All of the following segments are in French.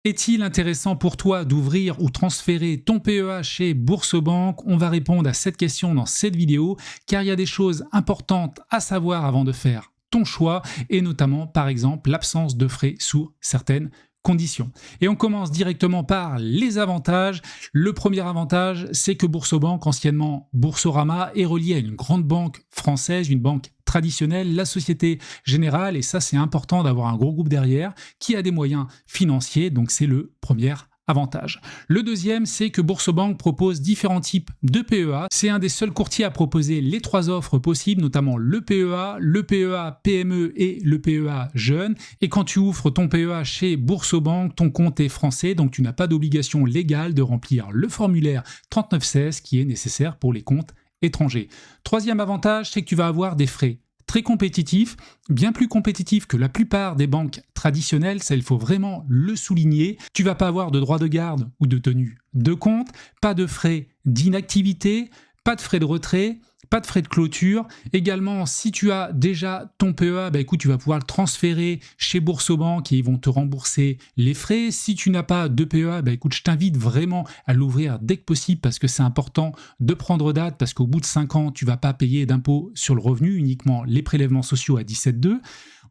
Est-il intéressant pour toi d'ouvrir ou transférer ton PEA chez Boursorama? On va répondre à cette question dans cette vidéo, car il y a des choses importantes à savoir avant de faire ton choix, et notamment, par exemple, l'absence de frais sous certaines conditions. Et on commence directement par les avantages. Le premier avantage, c'est que Boursorama, anciennement Boursorama, est relié à une grande banque française, une banque traditionnelle, la Société Générale, et ça c'est important d'avoir un gros groupe derrière qui a des moyens financiers, donc c'est le premier avantage. Le deuxième, c'est que Boursorama propose différents types de PEA. C'est un des seuls courtiers à proposer les trois offres possibles, notamment le PEA PME et le PEA jeune. Et quand tu ouvres ton PEA chez Boursorama, ton compte est français, donc tu n'as pas d'obligation légale de remplir le formulaire 3916 qui est nécessaire pour les comptes étrangers. Troisième avantage, c'est que tu vas avoir des frais très compétitifs, bien plus compétitifs que la plupart des banques traditionnelles, ça il faut vraiment le souligner. Tu vas pas avoir de droits de garde ou de tenue de compte, pas de frais d'inactivité, pas de frais de retrait, pas de frais de clôture. Également, si tu as déjà ton PEA, écoute, tu vas pouvoir le transférer chez Boursorama qui vont te rembourser les frais. Si tu n'as pas de PEA, écoute, je t'invite vraiment à l'ouvrir dès que possible parce que c'est important de prendre date parce qu'au bout de 5 ans, tu ne vas pas payer d'impôt sur le revenu, uniquement les prélèvements sociaux à 17,2.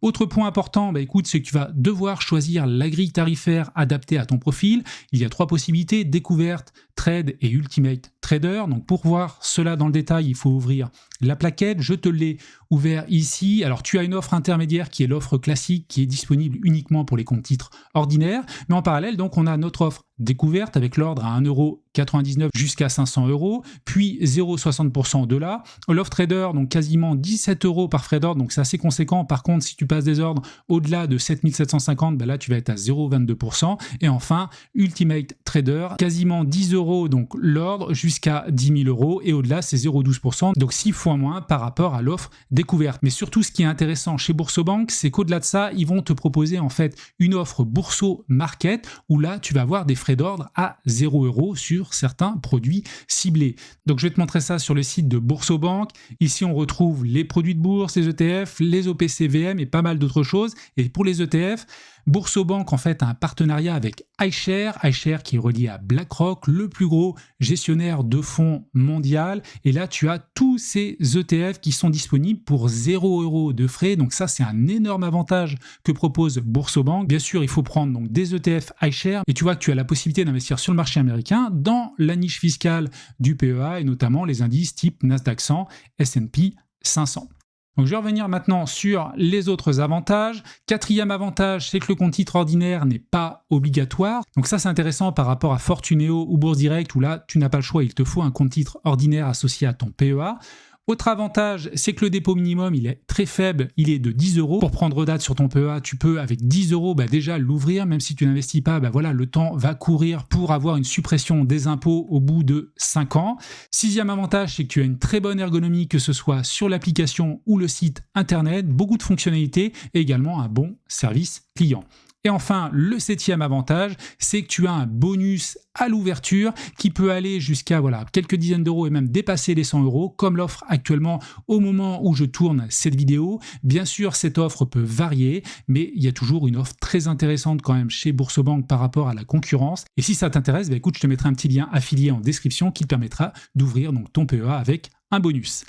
Autre point important, écoute, c'est que tu vas devoir choisir la grille tarifaire adaptée à ton profil. Il y a 3 possibilités, découverte, trade et ultimate trader. Donc pour voir cela dans le détail, il faut ouvrir la plaquette. Je te l'ai ouvert ici. Alors tu as une offre intermédiaire qui est l'offre classique qui est disponible uniquement pour les comptes titres ordinaires. Mais en parallèle, donc on a notre offre découverte avec l'ordre à 1,99€ jusqu'à 500 €, puis 0,60% au-delà. L'offre trader, donc quasiment 17 € par frais d'ordre, donc c'est assez conséquent. Par contre, si tu passes des ordres au-delà de 7750, là tu vas être à 0,22%. Et enfin, ultimate trader, quasiment 10 €, donc l'ordre jusqu'à 10 000 €, et au-delà c'est 0,12%, donc 6 fois moins par rapport à l'offre découverte. Mais surtout, ce qui est intéressant chez Boursorama, c'est qu'au-delà de ça, ils vont te proposer en fait une offre Bourso Market, où là tu vas avoir des frais d'ordre à 0 € sur certains produits ciblés. Donc je vais te montrer ça sur le site de Boursorama. Ici on retrouve les produits de bourse, les ETF, les OPCVM et pas mal d'autres choses. Et pour les ETF, Boursorama en fait a un partenariat avec iShares qui est relié à BlackRock, le plus gros gestionnaire de fonds mondial. Et là, tu as tous ces ETF qui sont disponibles pour 0 € de frais. Donc ça, c'est un énorme avantage que propose Boursorama. Bien sûr, il faut prendre donc des ETF iShares. Et tu vois que tu as la possibilité d'investir sur le marché américain dans la niche fiscale du PEA et notamment les indices type Nasdaq 100, S&P 500. Donc je vais revenir maintenant sur les autres avantages. Quatrième avantage, c'est que le compte titre ordinaire n'est pas obligatoire. Donc ça c'est intéressant par rapport à Fortuneo ou Bourse Direct où là tu n'as pas le choix, il te faut un compte titre ordinaire associé à ton PEA. Autre avantage, c'est que le dépôt minimum, il est très faible, il est de 10 €. Pour prendre date sur ton PEA, tu peux avec 10 € déjà l'ouvrir, même si tu n'investis pas, voilà, le temps va courir pour avoir une suppression des impôts au bout de 5 ans. Sixième avantage, c'est que tu as une très bonne ergonomie, que ce soit sur l'application ou le site internet, beaucoup de fonctionnalités et également un bon service client. Et enfin, le septième avantage, c'est que tu as un bonus à l'ouverture qui peut aller jusqu'à quelques dizaines d'euros et même dépasser les 100 €, comme l'offre actuellement au moment où je tourne cette vidéo. Bien sûr, cette offre peut varier, mais il y a toujours une offre très intéressante quand même chez Boursorama par rapport à la concurrence. Et si ça t'intéresse, écoute, je te mettrai un petit lien affilié en description qui te permettra d'ouvrir donc ton PEA avec un bonus.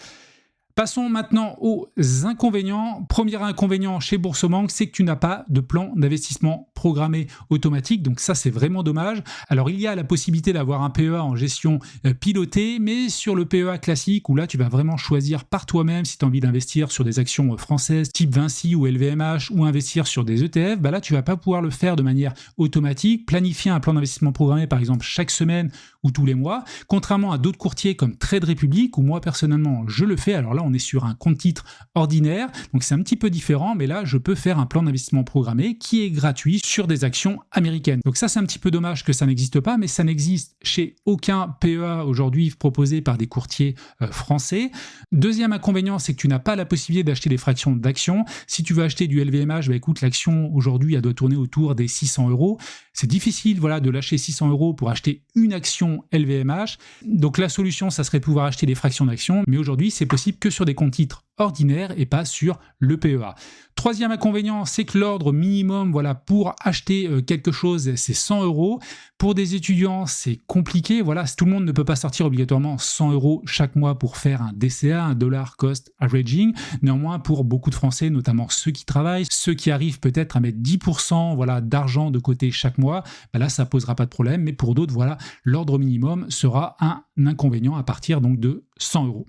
Passons maintenant aux inconvénients. Premier inconvénient chez Boursorama, c'est que tu n'as pas de plan d'investissement programmé automatique. Donc ça, c'est vraiment dommage. Alors, il y a la possibilité d'avoir un PEA en gestion pilotée, mais sur le PEA classique, où là, tu vas vraiment choisir par toi-même si tu as envie d'investir sur des actions françaises type Vinci ou LVMH ou investir sur des ETF, là, tu ne vas pas pouvoir le faire de manière automatique. Planifier un plan d'investissement programmé, par exemple, chaque semaine ou tous les mois, contrairement à d'autres courtiers comme Trade Republic, où moi, personnellement, je le fais. Alors là, on est sur un compte titre ordinaire, donc c'est un petit peu différent, mais là, je peux faire un plan d'investissement programmé qui est gratuit sur des actions américaines. Donc ça, c'est un petit peu dommage que ça n'existe pas, mais ça n'existe chez aucun PEA aujourd'hui proposé par des courtiers français. Deuxième inconvénient, c'est que tu n'as pas la possibilité d'acheter des fractions d'actions. Si tu veux acheter du LVMH, écoute, l'action aujourd'hui, elle doit tourner autour des 600 €. C'est difficile de lâcher 600 € pour acheter une action LVMH. Donc la solution, ça serait de pouvoir acheter des fractions d'actions, mais aujourd'hui, c'est possible que que sur des comptes titres ordinaires et pas sur le PEA. Troisième inconvénient, c'est que l'ordre minimum voilà, pour acheter quelque chose, c'est 100 €. Pour des étudiants, c'est compliqué. Voilà, tout le monde ne peut pas sortir obligatoirement 100 € chaque mois pour faire un DCA, un dollar cost averaging. Néanmoins, pour beaucoup de Français, notamment ceux qui travaillent, ceux qui arrivent peut-être à mettre 10% voilà, d'argent de côté chaque mois, là, ça ne posera pas de problème. Mais pour d'autres, voilà, l'ordre minimum sera un inconvénient à partir donc de 100 €.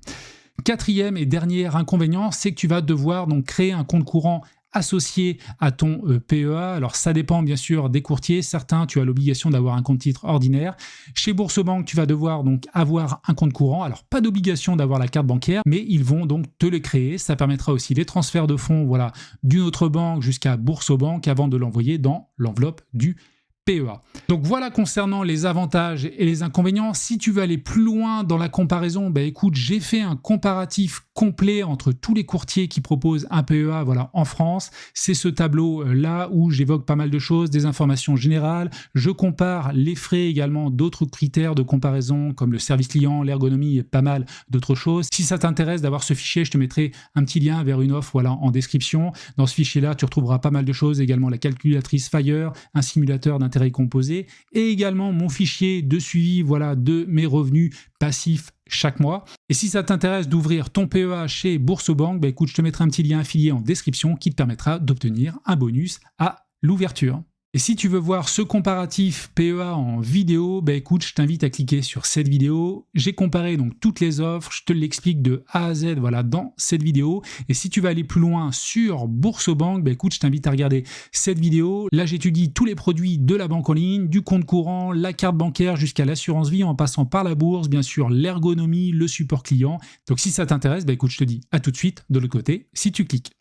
Quatrième et dernier inconvénient, c'est que tu vas devoir donc créer un compte courant associé à ton PEA. Alors ça dépend bien sûr des courtiers. Certains, tu as l'obligation d'avoir un compte titre ordinaire. Chez Boursorama, tu vas devoir donc avoir un compte courant. Alors pas d'obligation d'avoir la carte bancaire, mais ils vont donc te le créer. Ça permettra aussi les transferts de fonds voilà, d'une autre banque jusqu'à Boursorama avant de l'envoyer dans l'enveloppe du PEA. Donc voilà concernant les avantages et les inconvénients. Si tu veux aller plus loin dans la comparaison, écoute, j'ai fait un comparatif complet entre tous les courtiers qui proposent un PEA voilà, en France. C'est ce tableau là où j'évoque pas mal de choses, des informations générales. Je compare les frais également d'autres critères de comparaison comme le service client, l'ergonomie et pas mal d'autres choses. Si ça t'intéresse d'avoir ce fichier, je te mettrai un petit lien vers une offre voilà, en description. Dans ce fichier-là, tu retrouveras pas mal de choses, également la calculatrice Fire, un simulateur d'intérêt composé et également mon fichier de suivi voilà, de mes revenus passifs chaque mois. Et si ça t'intéresse d'ouvrir ton PEA chez Boursorama, écoute, je te mettrai un petit lien affilié en description qui te permettra d'obtenir un bonus à l'ouverture. Et si tu veux voir ce comparatif PEA en vidéo, écoute, je t'invite à cliquer sur cette vidéo. J'ai comparé donc toutes les offres, je te l'explique de A à Z voilà, dans cette vidéo. Et si tu veux aller plus loin sur Boursorama, écoute, je t'invite à regarder cette vidéo. Là, j'étudie tous les produits de la banque en ligne, du compte courant, la carte bancaire jusqu'à l'assurance vie en passant par la bourse, bien sûr, l'ergonomie, le support client. Donc si ça t'intéresse, écoute, je te dis à tout de suite de l'autre côté si tu cliques.